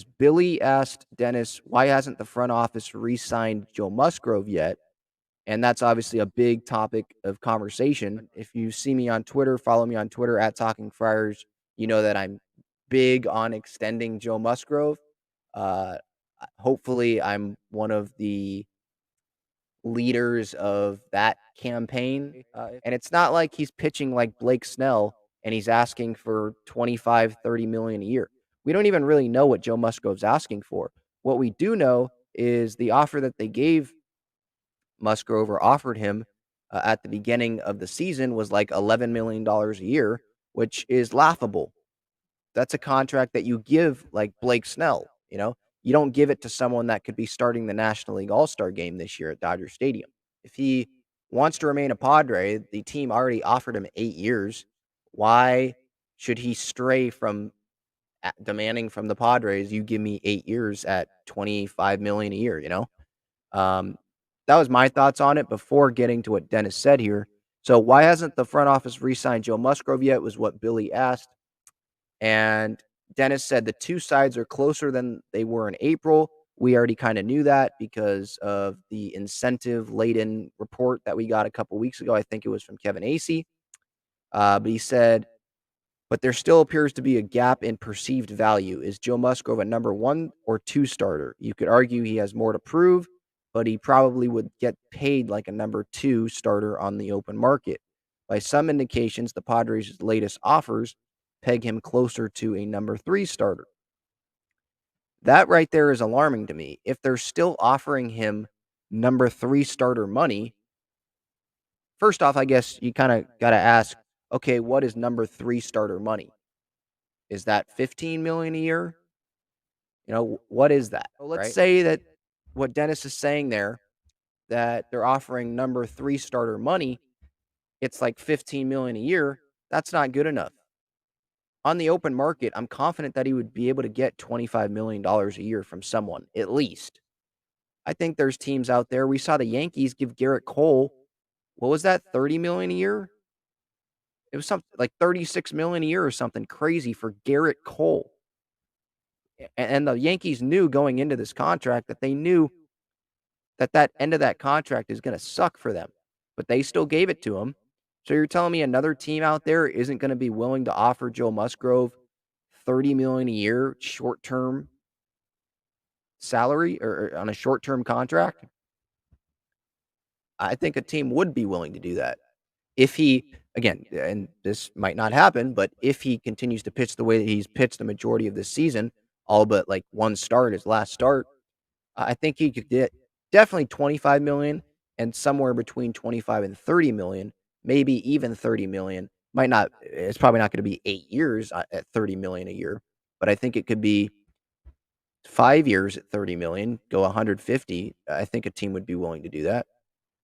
questions. Billy asked Dennis, why hasn't the front office re-signed Joe Musgrove yet? And that's obviously a big topic of conversation. If you see me on Twitter, follow me on Twitter at Talking Friars, you know that I'm big on extending Joe Musgrove. Uh, Hopefully, I'm one of the leaders of that campaign. And it's not like he's pitching like Blake Snell and he's asking for 25, 30 million a year. We don't even really know what Joe Musgrove's asking for. What we do know is the offer that they gave Musgrove or offered him at the beginning of the season was like $11 million a year, which is laughable. That's a contract that you give like Blake Snell, you know? You don't give it to someone that could be starting the National League All-Star game this year at Dodger Stadium. If he wants to remain a Padre, the team already offered him 8 years. Why should he stray from demanding from the Padres, you give me 8 years at 25 million a year, you know? Um, that was my thoughts on it before getting to what Dennis said here. So why hasn't the front office re-signed Joe Musgrove yet was what Billy asked. And Dennis said the two sides are closer than they were in April. We already kind of knew that because of the incentive-laden report that we got a couple weeks ago. I think it was from Kevin Acee. But he said, but there still appears to be a gap in perceived value. Is Joe Musgrove a number 1 or 2 starter? You could argue he has more to prove, but he probably would get paid like a number 2 starter on the open market. By some indications, the Padres' latest offers peg him closer to a number 3 starter. That right there is alarming to me. If they're still offering him number 3 starter money, first off, I guess you kind of got to ask, okay, what is number 3 starter money? Is that 15 million a year? You know, what is that? So let's say that what Dennis is saying there, that they're offering number 3 starter money, it's like 15 million a year. That's not good enough. On the open market, I'm confident that he would be able to get $25 million a year from someone, at least. I think there's teams out there. We saw the Yankees give Garrett Cole, what was that, 30 million a year? It was something like 36 million a year or something crazy for Garrett Cole. And the Yankees knew going into this contract that they knew that that end of that contract is going to suck for them, but they still gave it to him. So you're telling me another team out there isn't going to be willing to offer Joe Musgrove 30 million a year short-term salary or on a short-term contract? I think a team would be willing to do that. If he, again, and this might not happen, but if he continues to pitch the way that he's pitched the majority of this season, all but like one start, his last start, I think he could get definitely 25 million and somewhere between 25 and 30 million, maybe even 30 million. Might not, it's probably not going to be 8 years at 30 million a year, but I think it could be 5 years at 30 million, go 150. I think a team would be willing to do that.